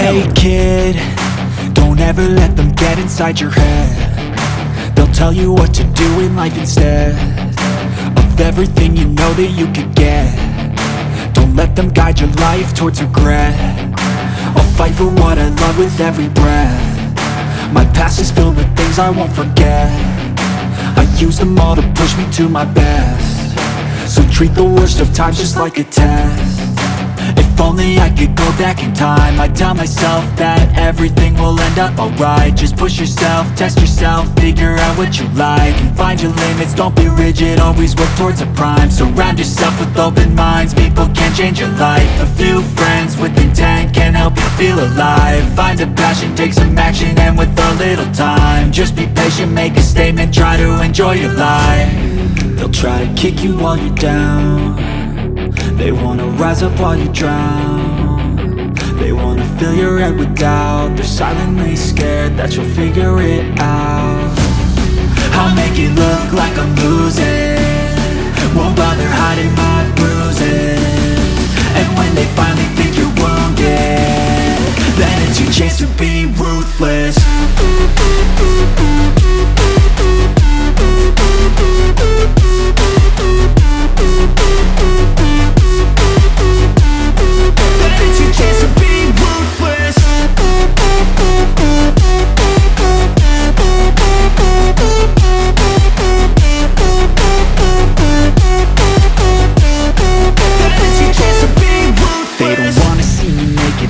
Hey kid, don't ever let them get inside your head. They'll tell you what to do in life instead of everything you know that you could get. Don't let them guide your life towards regret. I'll fight for what I love with every breath. My past is filled with things I won't forget. I use them all to push me to my best. So treat the worst of times just like a test. If only I could go back in time, I'd tell myself that everything will end up alright. Just push yourself, test yourself, figure out what you like, and find your limits, don't be rigid, always work towards a prime. Surround yourself with open minds, people can change your life. A few friends with intent can help you feel alive. Find a passion, take some action, and with a little time, just be patient, make a statement, try to enjoy your life. They'll try to kick you while you're down. They wanna rise up while you drown. They wanna fill your head with doubt. They're silently scared that you'll figure it out. I'll make it look like I'm losing, won't bother hiding my bruises. And when they finally think you're wounded, then it's your chance to be ruthless.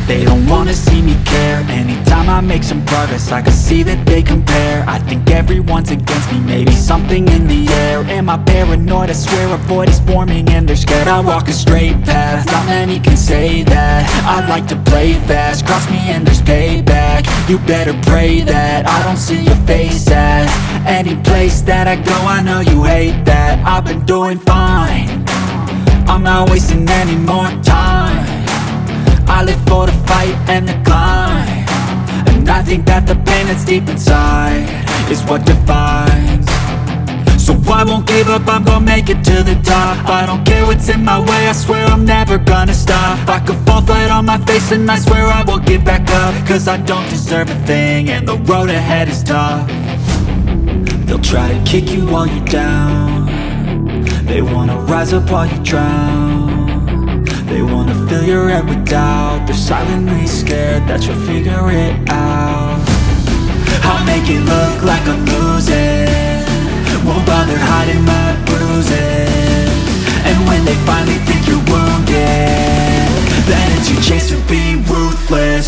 They don't wanna see me care. Anytime I make some progress, I can see that they compare. I think everyone's against me, maybe something in the air. Am I paranoid? I swear a void is forming and they're scared I walk a straight path. Not many can say that. I like to play fast, cross me and there's payback. You better pray that I don't see your face at any place that I go. I know you hate that. I've been doing fine, I'm not wasting any more time. I live for the fight and the climb, and I think that the pain that's deep inside is what defines. So I won't give up, I'm gonna make it to the top. I don't care what's in my way, I swear I'm never gonna stop. I could fall flat on my face and I swear I won't get back up, cause I don't deserve a thing and the road ahead is tough. They'll try to kick you while you're down. They wanna rise up while you drown. They wanna fill your head with doubt. They're silently scared that you'll figure it out. I'll make it look like I'm losing, won't bother hiding my bruises. And when they finally think you're wounded, then it's your chance to be ruthless.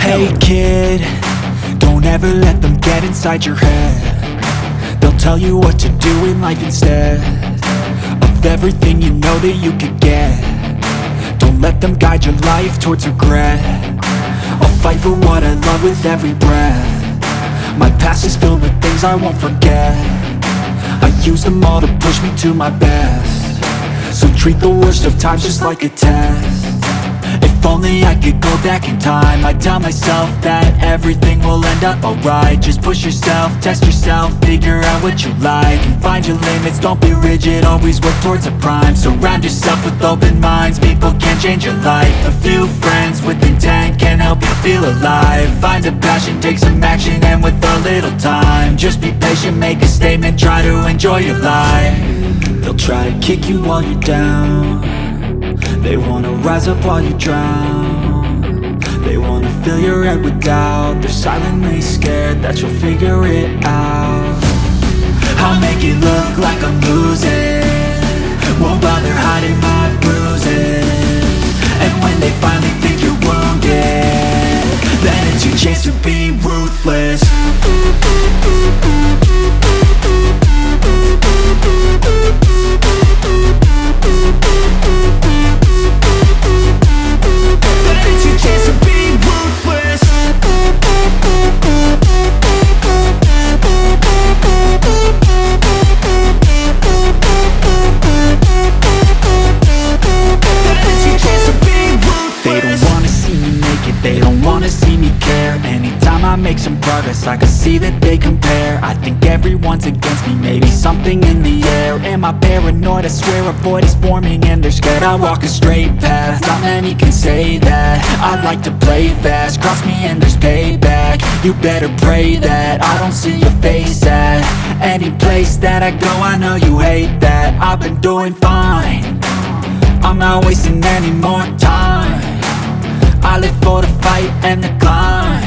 Hey kid, don't ever let them get inside your head. They'll tell you what to do in life instead of everything you know that you could get. Don't let them guide your life towards regret. I'll fight for what I love with every breath. My past is filled with things I won't forget. I use them all to push me to my best. So treat the worst of times just like a test. If only I could go back in time, I'd tell myself that everything will end up alright. Just push yourself, test yourself, figure out what you like, and find your limits, don't be rigid, always work towards a prime. Surround yourself with open minds, people can change your life. A few friends with intent can help you feel alive. Find a passion, take some action, and with a little time, just be patient, make a statement, try to enjoy your life. They'll try to kick you while you're down. They wanna rise up while you drown. They wanna fill your head with doubt. They're silently scared that you'll figure it out. I'll make it look like I'm losing, won't bother hiding my bruises. And when they finally think you're wounded, some progress, I can see that they compare. I think everyone's against me, maybe something in the air. Am I paranoid? I swear a void is forming and they're scared. I walk a straight path, not many can say that. I like to play fast, cross me and there's payback. You better pray that I don't see your face at any place that I go. I know you hate that. I've been doing fine, I'm not wasting any more time. I live for the fight and the climb,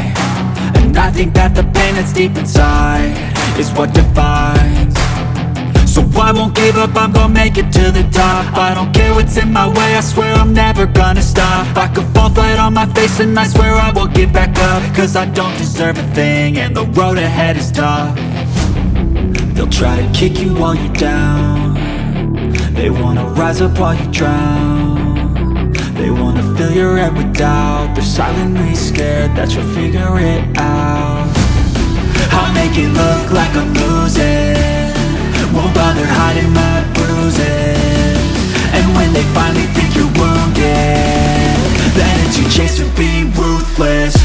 and I think that the pain that's deep inside is what defines. So I won't give up, I'm gonna make it to the top. I don't care what's in my way, I swear I'm never gonna stop. I could fall flat on my face and I swear I will get back up, cause I don't deserve a thing and the road ahead is tough. They'll try to kick you while you're down, they wanna rise up while you drown. They wanna fill your head with doubt, they're silently scared that you'll figure it out. I'll make it look like I'm losing, won't bother hiding my bruises. And when they finally think you're wounded, then it's your chance to be ruthless.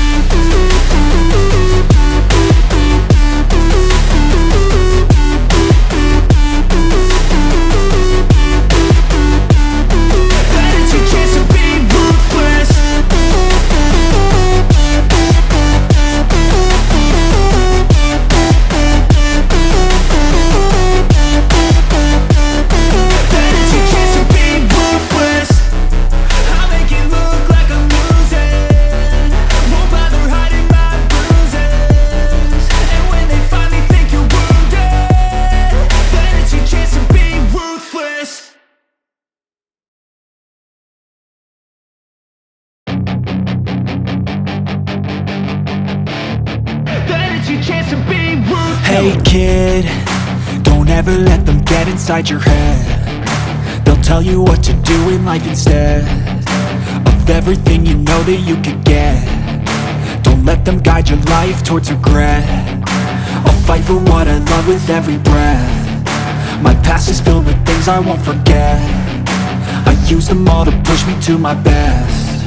Hey kid, don't ever let them get inside your head. They'll tell you what to do in life instead of everything you know that you could get. Don't let them guide your life towards regret. I'll fight for what I love with every breath. My past is filled with things I won't forget. I use them all to push me to my best.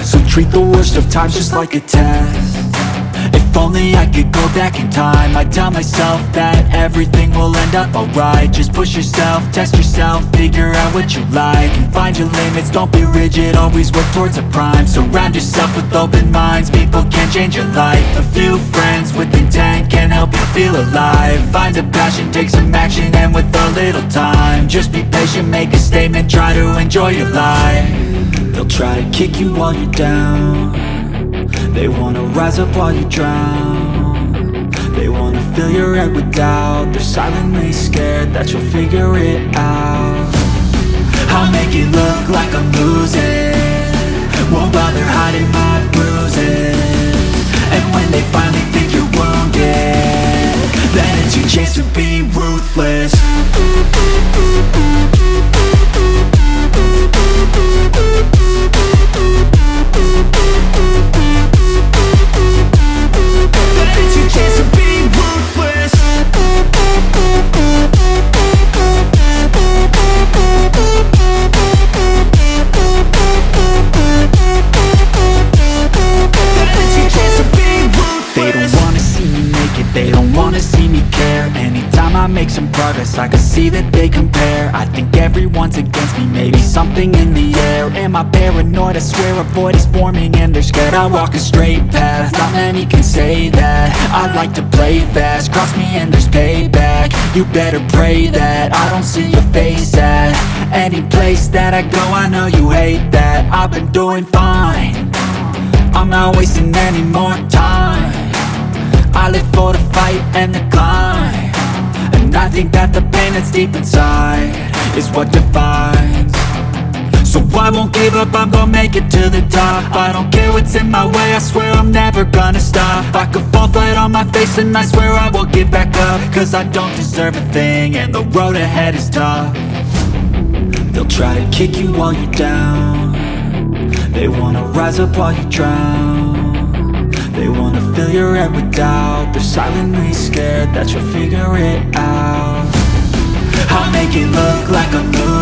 So treat the worst of times just like a test. If only I could go back in time, I'd tell myself that everything will end up alright. Just push yourself, test yourself, figure out what you like, and find your limits, don't be rigid, always work towards a prime. Surround yourself with open minds, people can change your life. A few friends with intent can help you feel alive. Find a passion, take some action, and with a little time, just be patient, make a statement, try to enjoy your life. They'll try to kick you while you're down, they wanna rise up while you drown. They wanna fill your head with doubt, they're silently scared that you'll figure it out. I'll make it look like I'm losing, won't bother hiding my bruises. And when they finally think you're wounded, then it's your chance to be ruthless. They don't wanna see me care. Anytime I make some progress, I can see that they compare. I think everyone's against me, maybe something in the air. Am I paranoid? I swear a void is forming and they're scared. I walk a straight path, not many can say that. I like to play fast, cross me and there's payback. You better pray that I don't see your face at any place that I go. I know you hate that. I've been doing fine, I'm not wasting any more time. I live for the fight and the climb, and I think that the pain that's deep inside is what defines. So I won't give up, I'm gonna make it to the top. I don't care what's in my way, I swear I'm never gonna stop. I could fall flat on my face and I swear I will get back up, cause I don't deserve a thing and the road ahead is tough. They'll try to kick you while you're down, they wanna rise up while you drown. They wanna fill your head with doubt, they're silently scared that you'll figure it out. I'll make it look like I'm losing,